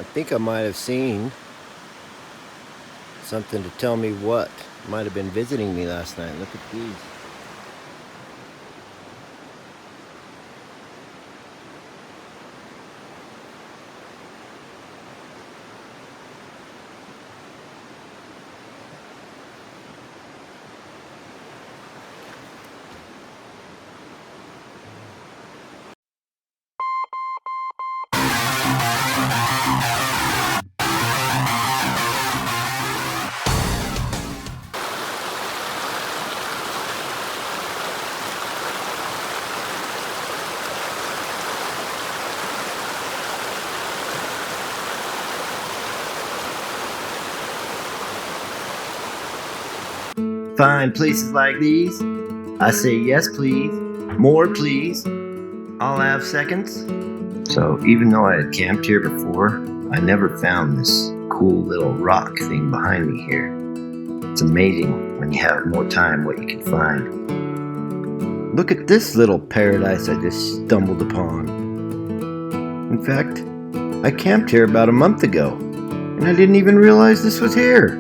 I think I might have seen something to tell me what might have been visiting me last night. Look at these. Find places like these. I say yes please, more please, I'll have seconds. So even though I had camped here before, I never found this cool little rock thing behind me here. It's amazing when you have more time what you can find. Look at this little paradise I just stumbled upon. In fact, I camped here about a month ago and I didn't even realize this was here.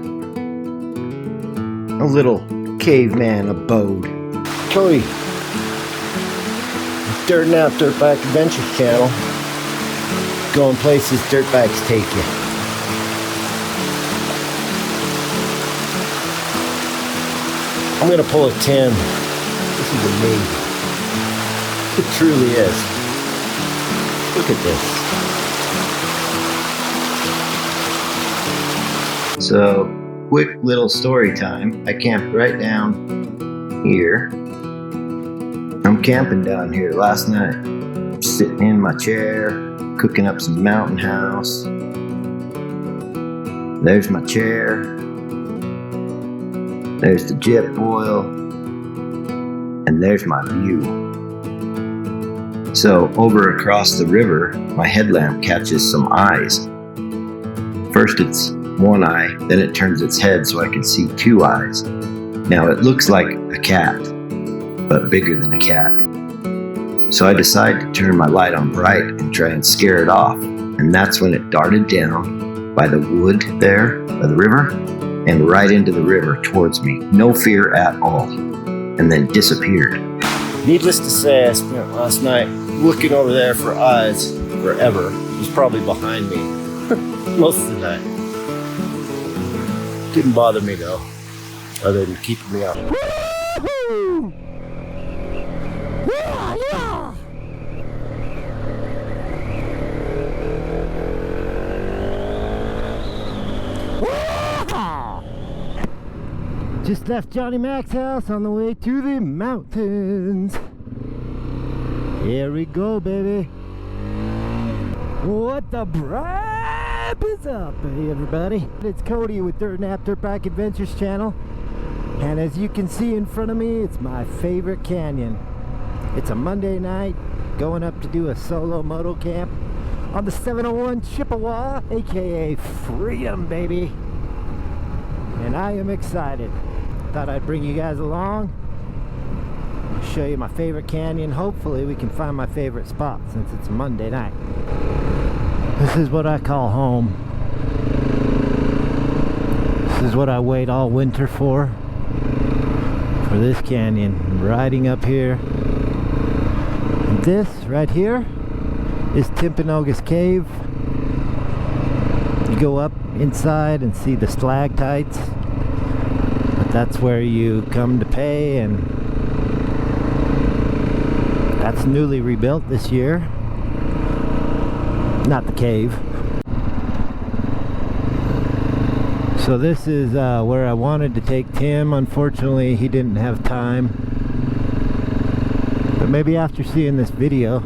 A little caveman abode. Cody, Dirt and Out Dirtbag Adventures channel. Going places dirtbags take you. I'm gonna pull a Tim. This is amazing. It truly is. Look at this. So, quick little story time. I camped right down here. I'm camping down here last night. Sitting in my chair, cooking up some Mountain House. There's my chair. There's the jet boil. And there's my view. So over across the river, my headlamp catches some eyes. First it's one eye, then it turns its head so I can see two eyes. Now it looks like a cat, but bigger than a cat. So I decide to turn my light on bright and try and scare it off. And that's when it darted down by the wood there, by the river, and right into the river towards me. No fear at all. And then disappeared. Needless to say, I spent last night looking over there for eyes forever. It was probably behind me most of the night. Didn't bother me though, other than keeping me up. Woo-hoo! Yeah, yeah! Just left Johnny Mac's house on the way to the mountains. Here we go, baby. What the brab is up, hey everybody? It's Cody with Dirt and Out Dirtbag Adventures channel. And as you can see in front of me, it's my favorite canyon. It's a Monday night, going up to do a solo moto camp on the 701 Chippewa, aka Freedom, baby. And I am excited. Thought I'd bring you guys along, show you my favorite canyon. Hopefully we can find my favorite spot since it's Monday night. This is what I call home. This is what I wait all winter for this canyon. Riding up here. And this right here is Timpanogos Cave. You go up inside and see the stalactites. That's where you come to pay, and that's newly rebuilt this year. Not the cave. So this is where I wanted to take Tim. Unfortunately, he didn't have time. But maybe after seeing this video,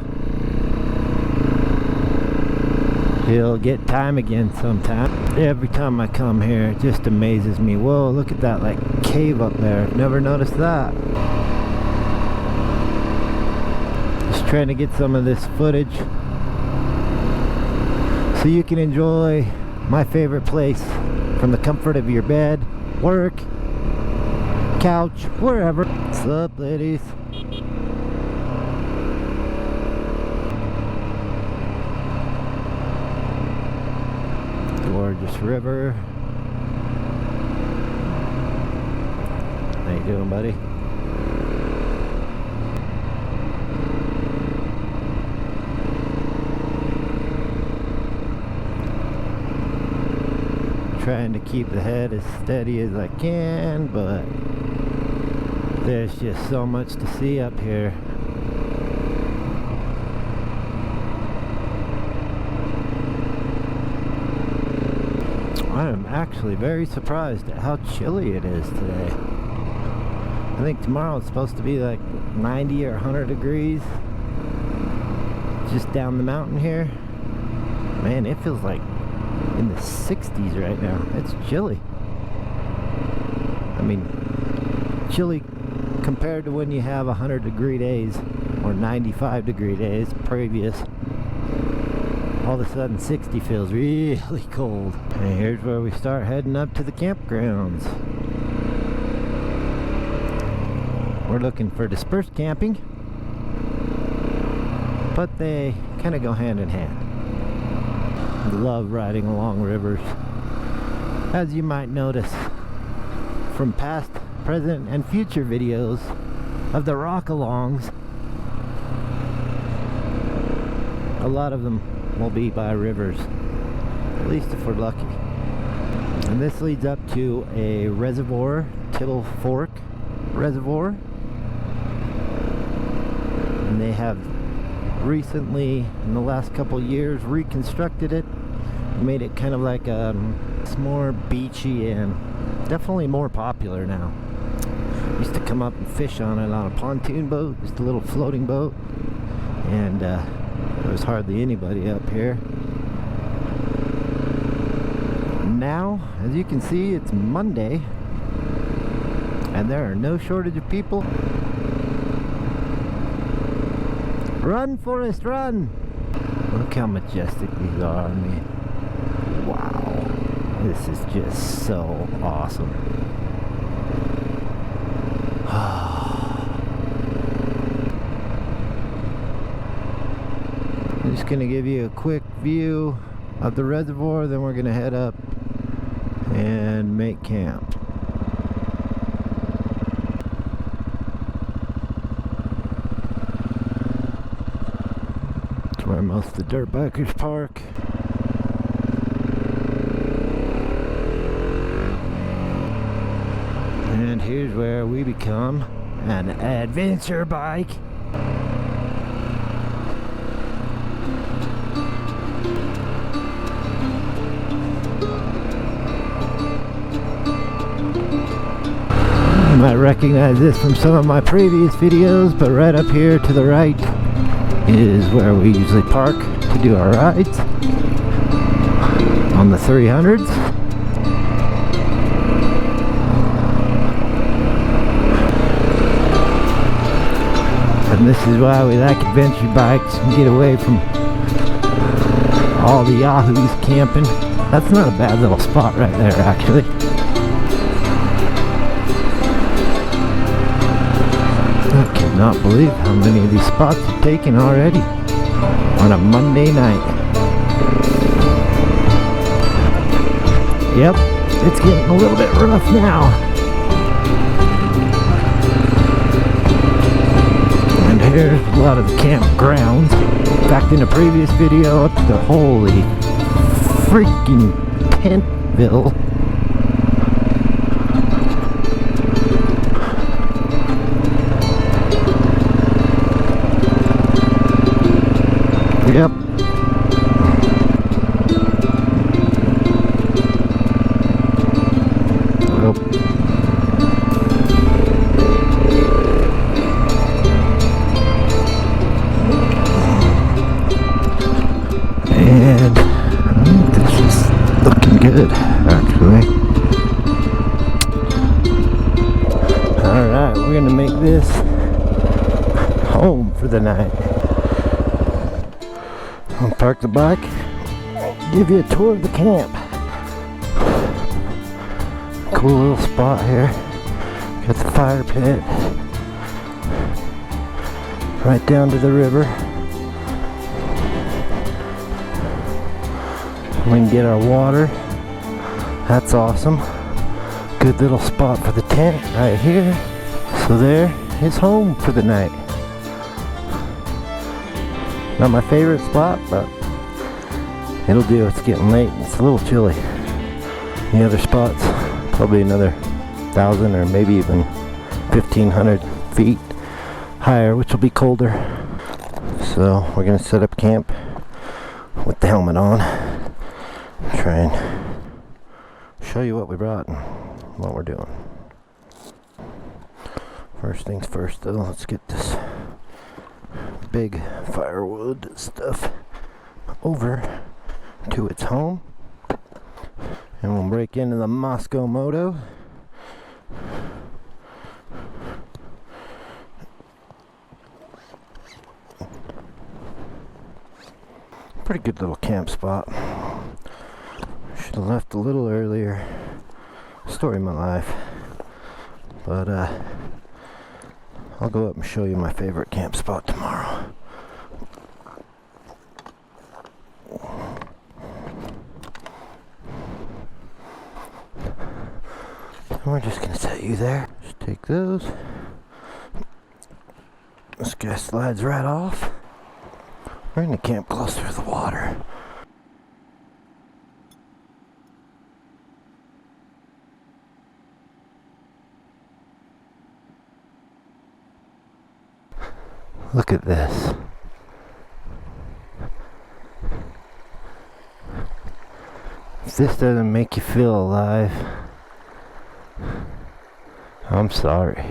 he'll get time again sometime. Every time I come here, it just amazes me. Whoa, look at that like cave up there. I've never noticed that. Just trying to get some of this footage so you can enjoy my favorite place from the comfort of your bed, work, couch, wherever. What's up, ladies? Gorgeous river. How you doing, buddy? Trying to keep the head as steady as I can, but there's just so much to see up here. I am actually very surprised at how chilly it is today. I think tomorrow it's supposed to be like 90 or 100 degrees just down the mountain here. Man, it feels like in the 60s right now. It's chilly. I mean, chilly compared to when you have 100-degree days or 95-degree days previous. All of a sudden 60 feels really cold. And here's where we start heading up to the campgrounds. We're looking for dispersed camping, but they kind of go hand in hand. I love riding along rivers. As you might notice from past, present, and future videos of the rock-alongs, a lot of them will be by rivers, at least if we're lucky. And this leads up to a reservoir, Tittle Fork Reservoir. And they have recently, in the last couple years, reconstructed it, made it kind of like it's more beachy and definitely more popular now. Used to come up and fish on it on a pontoon boat, just a little floating boat, and there's hardly anybody up here. Now, as you can see, it's Monday, and there are no shortage of people. Run, Forrest, run! Look how majestic these are. I mean, wow. This is just so awesome. I'm just going to give you a quick view of the reservoir, then we're going to head up and make camp. It's where most of the dirt bikers park. And here's where we become an adventure bike. You might recognize this from some of my previous videos, but right up here to the right is where we usually park to do our rides on the 300s. And this is why we like adventure bikes and get away from all the yahoos camping. That's not a bad little spot right there, actually. I cannot believe how many of these spots are taken already on a Monday night. Yep, it's getting a little bit rough now. And here's a lot of the campgrounds. In fact, in a previous video, up to the holy freaking Tentville. Yep. Well. And I think this is looking good, actually. Alright, we're gonna make this home for the night. I'll park the bike, give you a tour of the camp. Cool little spot here. Got the fire pit right down to the river. We can get our water. That's awesome. Good little spot for the tent right here. So there is home for the night. Not my favorite spot, but it'll do. It's getting late. It's a little chilly. The other spots, probably another 1,000 or maybe even 1,500 feet higher, which will be colder. So we're gonna set up camp with the helmet on. Try and show you what we brought and what we're doing. First things first though, let's get this big firewood stuff over to its home. And we'll break into the Moscow Moto. Pretty good little camp spot. Should have left a little earlier. Story of my life. But I'll go up and show you my favorite camp spot tomorrow. And we're just gonna set you there. Just take those. This guy slides right off. We're gonna camp closer to the water. Look at this. If this doesn't make you feel alive, I'm sorry.